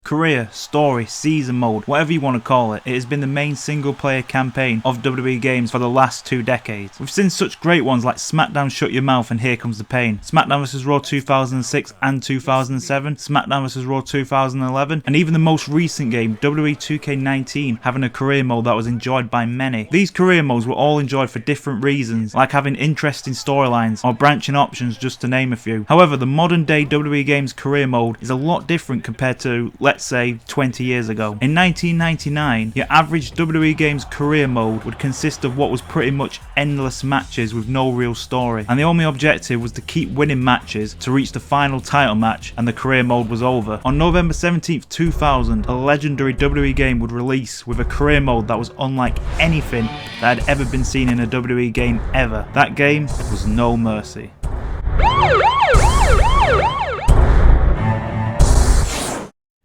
Career, story, season mode, whatever you want to call it, it has been the main single player campaign of WWE Games for the last 2 decades. We've seen such great ones like SmackDown Shut Your Mouth and Here Comes the Pain, SmackDown vs Raw 2006 and 2007, SmackDown vs Raw 2011, and even the most recent game, WWE 2K19, having a career mode that was enjoyed by many. These career modes were all enjoyed for different reasons, like having interesting storylines or branching options, just to name a few. However, the modern day WWE Games career mode is a lot different compared to, let's say, 20 years ago. In 1999, your average WWE Games career mode would consist of what was pretty much endless matches with no real story, and the only objective was to keep winning matches to reach the final title match, and the career mode was over. On November 17th, 2000, a legendary WWE game would release with a career mode that was unlike anything that had ever been seen in a WWE game ever. That game was No Mercy.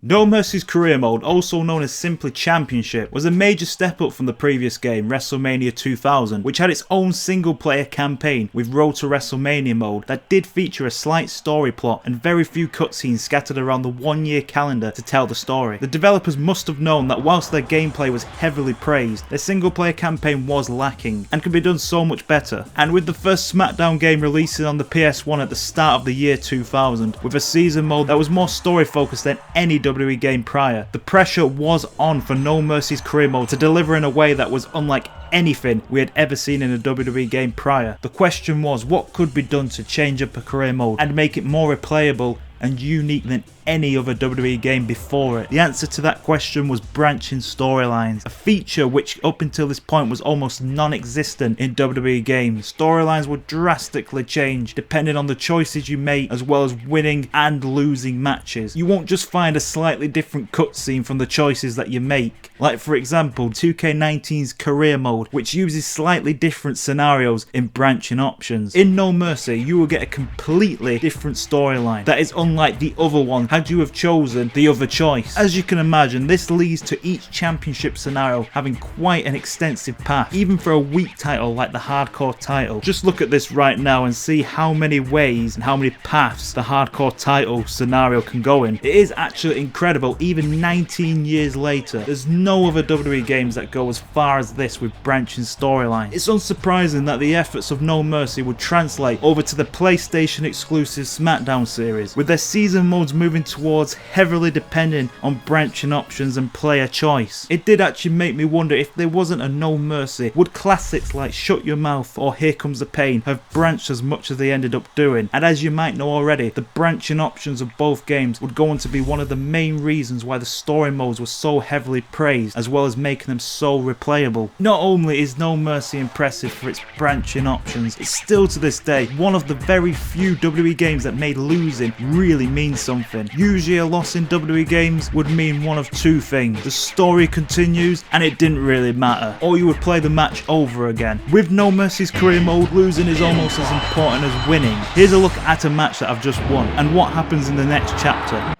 No Mercy's career mode, also known as simply Championship, was a major step up from the previous game, WrestleMania 2000, which had its own single player campaign with Road to WrestleMania mode that did feature a slight story plot and very few cutscenes scattered around the 1-year calendar to tell the story. The developers must have known that whilst their gameplay was heavily praised, their single player campaign was lacking and could be done so much better. And with the first SmackDown game releasing on the PS1 at the start of the year 2000, with a season mode that was more story focused than any WWE game prior, the pressure was on for No Mercy's career mode to deliver in a way that was unlike anything we had ever seen in a WWE game prior. The question was, what could be done to change up a career mode and make it more replayable and unique than any other WWE game before it? The answer to that question was branching storylines, a feature which up until this point was almost non-existent in WWE games. Storylines would drastically change depending on the choices you make, as well as winning and losing matches. You won't just find a slightly different cutscene from the choices that you make. Like for example, 2K19's career mode, which uses slightly different scenarios in branching options. In No Mercy, you will get a completely different storyline that is unlike the other one had you have chosen the other choice. As you can imagine, this leads to each championship scenario having quite an extensive path, even for a weak title like the Hardcore title. Just look at this right now and see how many ways and how many paths the Hardcore title scenario can go in. It is actually incredible, even 19 years later. There's no other WWE games that go as far as this with branching storylines. It's unsurprising that the efforts of No Mercy would translate over to the PlayStation exclusive SmackDown series, with their season modes moving towards heavily depending on branching options and player choice. It did actually make me wonder, if there wasn't a No Mercy, would classics like Shut Your Mouth or Here Comes the Pain have branched as much as they ended up doing? And as you might know already, the branching options of both games would go on to be one of the main reasons why the story modes were so heavily praised, as well as making them so replayable. Not only is No Mercy impressive for its branching options, it's still to this day one of the very few WWE games that made losing really mean something. Usually a loss in WWE games would mean one of two things: the story continues and it didn't really matter, or you would play the match over again. With No Mercy's career mode, losing is almost as important as winning. Here's a look at a match that I've just won and what happens in the next chapter.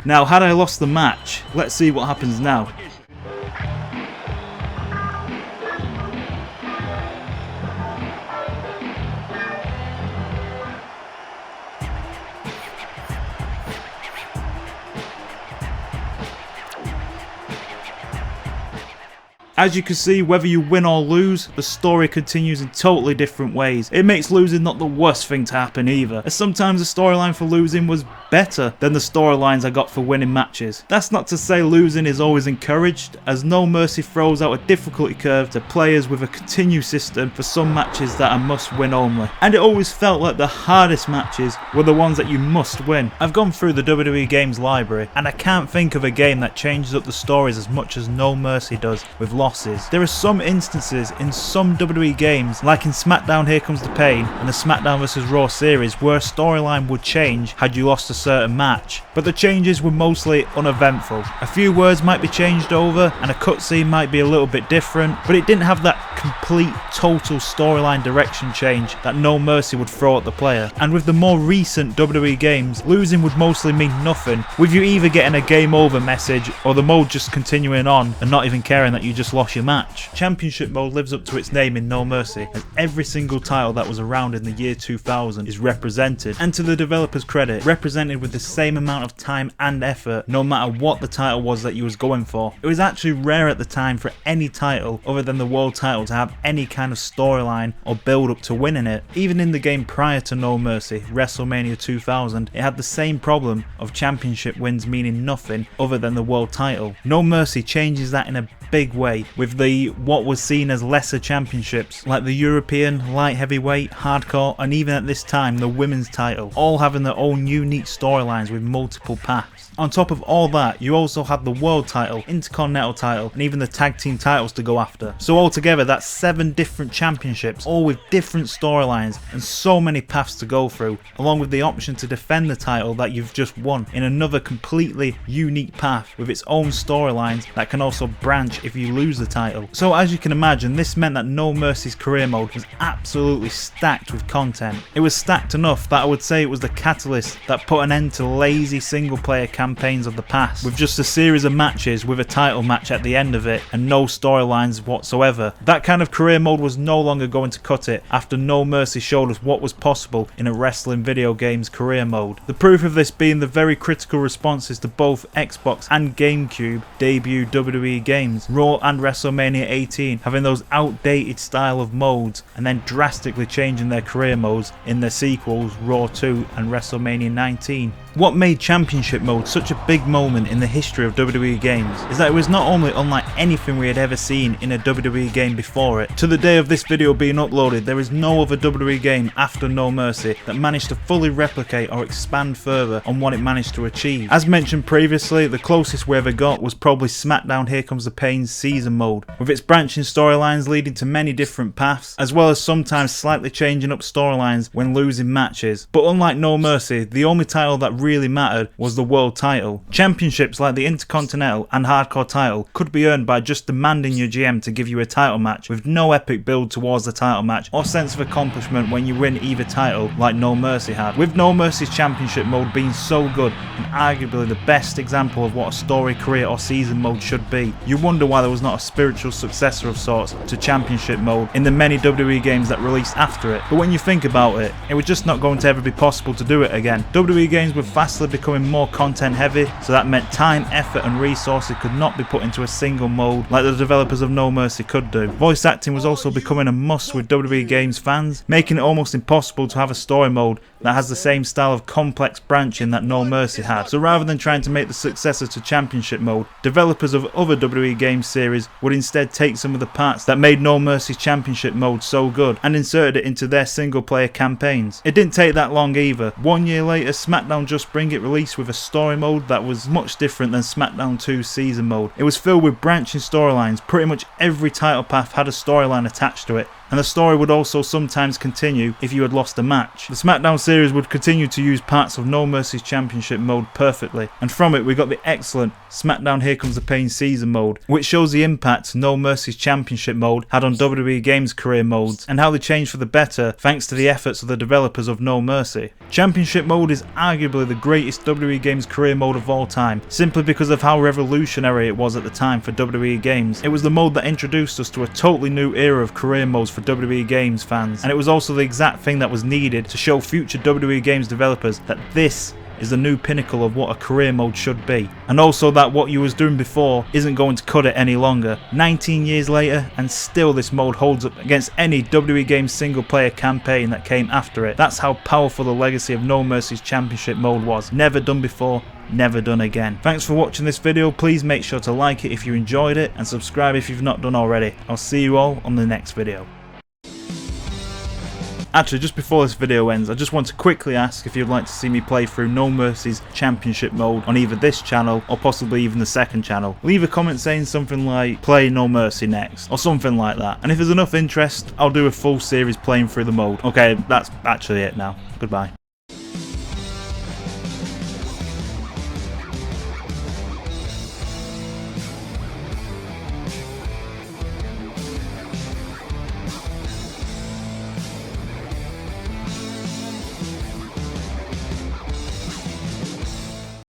Now, had I lost the match, let's see what happens now. As you can see, whether you win or lose, the story continues in totally different ways. It makes losing not the worst thing to happen either, as sometimes the storyline for losing was better than the storylines I got for winning matches. That's not to say losing is always encouraged, as No Mercy throws out a difficulty curve to players with a continue system for some matches that are must win only. And it always felt like the hardest matches were the ones that you must win. I've gone through the WWE Games library, and I can't think of a game that changes up the stories as much as No Mercy does with losses. There are some instances in some WWE games, like in SmackDown Here Comes the Pain and the SmackDown vs Raw series, where a storyline would change had you lost a certain match, but the changes were mostly uneventful. A few words might be changed over and a cutscene might be a little bit different, but it didn't have that complete, total storyline direction change that No Mercy would throw at the player. And with the more recent WWE games, losing would mostly mean nothing, with you either getting a game over message or the mode just continuing on and not even caring that you just lost your match. Championship mode lives up to its name in No Mercy, as every single title that was around in the year 2000 is represented, and to the developers' credit, represented with the same amount of time and effort no matter what the title was that you was going for. It was actually rare at the time for any title other than the world title to have any kind of storyline or build up to winning it. Even in the game prior to No Mercy, WrestleMania 2000, it had the same problem of championship wins meaning nothing other than the world title. No Mercy changes that in a big way with the what was seen as lesser championships like the European, light heavyweight, hardcore, and even at this time the women's title, all having their own unique storylines with multiple paths. On top of all that, you also had the world title, intercontinental title, and even the tag team titles to go after. So altogether that's 7 different championships, all with different storylines and so many paths to go through, along with the option to defend the title that you've just won in another completely unique path with its own storylines that can also branch if you lose the title. So as you can imagine, this meant that No Mercy's career mode was absolutely stacked with content. It was stacked enough that I would say it was the catalyst that put an end to lazy single player campaigns of the past, with just a series of matches with a title match at the end of it and no storylines whatsoever. That kind of career mode was no longer going to cut it after No Mercy showed us what was possible in a wrestling video game's career mode. The proof of this being the very critical responses to both Xbox and GameCube debut WWE Games, Raw and WrestleMania 18 having those outdated style of modes and then drastically changing their career modes in their sequels Raw 2 and WrestleMania 19. What made Championship mode such a big moment in the history of WWE Games is that it was not only unlike anything we had ever seen in a WWE game before it. To the day of this video being uploaded, there is no other WWE game after No Mercy that managed to fully replicate or expand further on what it managed to achieve. As mentioned previously, the closest we ever got was probably SmackDown Here Comes the Pain's season mode, with its branching storylines leading to many different paths, as well as sometimes slightly changing up storylines when losing matches. But unlike No Mercy, the only title that really mattered was the world title. Championships like the Intercontinental and Hardcore title could be earned by just demanding your GM to give you a title match with no epic build towards the title match or sense of accomplishment when you win either title like No Mercy had. With No Mercy's Championship mode being so good and arguably the best example of what a story, career or season mode should be, you wonder why there was not a spiritual successor of sorts to Championship mode in the many WWE games that released after it. But when you think about it, it was just not going to ever be possible to do it again. WWE games were fastly becoming more content heavy, so that meant time, effort and resources could not be put into a single mode like the developers of No Mercy could do. Voice acting was also becoming a must with WWE Games fans, making it almost impossible to have a story mode that has the same style of complex branching that No Mercy had. So rather than trying to make the successor to Championship mode, developers of other WWE Games series would instead take some of the parts that made No Mercy's Championship mode so good and inserted it into their single player campaigns. It didn't take that long either. 1 year later, SmackDown Just Bring It released with a story mode that was much different than SmackDown 2's season mode. It was filled with branching storylines. Pretty much every title path had a storyline attached to it, and the story would also sometimes continue if you had lost a match. The SmackDown series would continue to use parts of No Mercy's Championship mode perfectly, and from it we got the excellent SmackDown Here Comes the Pain season mode, which shows the impact No Mercy's Championship mode had on WWE Games career modes and how they changed for the better thanks to the efforts of the developers of No Mercy. Championship mode is arguably the greatest WWE Games career mode of all time, simply because of how revolutionary it was at the time for WWE Games. It was the mode that introduced us to a totally new era of career modes for WWE Games fans, and it was also the exact thing that was needed to show future WWE Games developers that this is the new pinnacle of what a career mode should be, and also that what you was doing before isn't going to cut it any longer. 19 years later, and still this mode holds up against any WWE Games single player campaign that came after it. That's how powerful the legacy of No Mercy's Championship mode was. Never done before, never done again. Thanks for watching this video. Please make sure to like it if you enjoyed it and subscribe if you've not done already. I'll see you all on the next video. Actually, just before this video ends, I just want to quickly ask if you'd like to see me play through No Mercy's Championship mode on either this channel or possibly even the second channel. Leave a comment saying something like play No Mercy next or something like that, and if there's enough interest I'll do a full series playing through the mode. Okay, that's actually it now. Goodbye.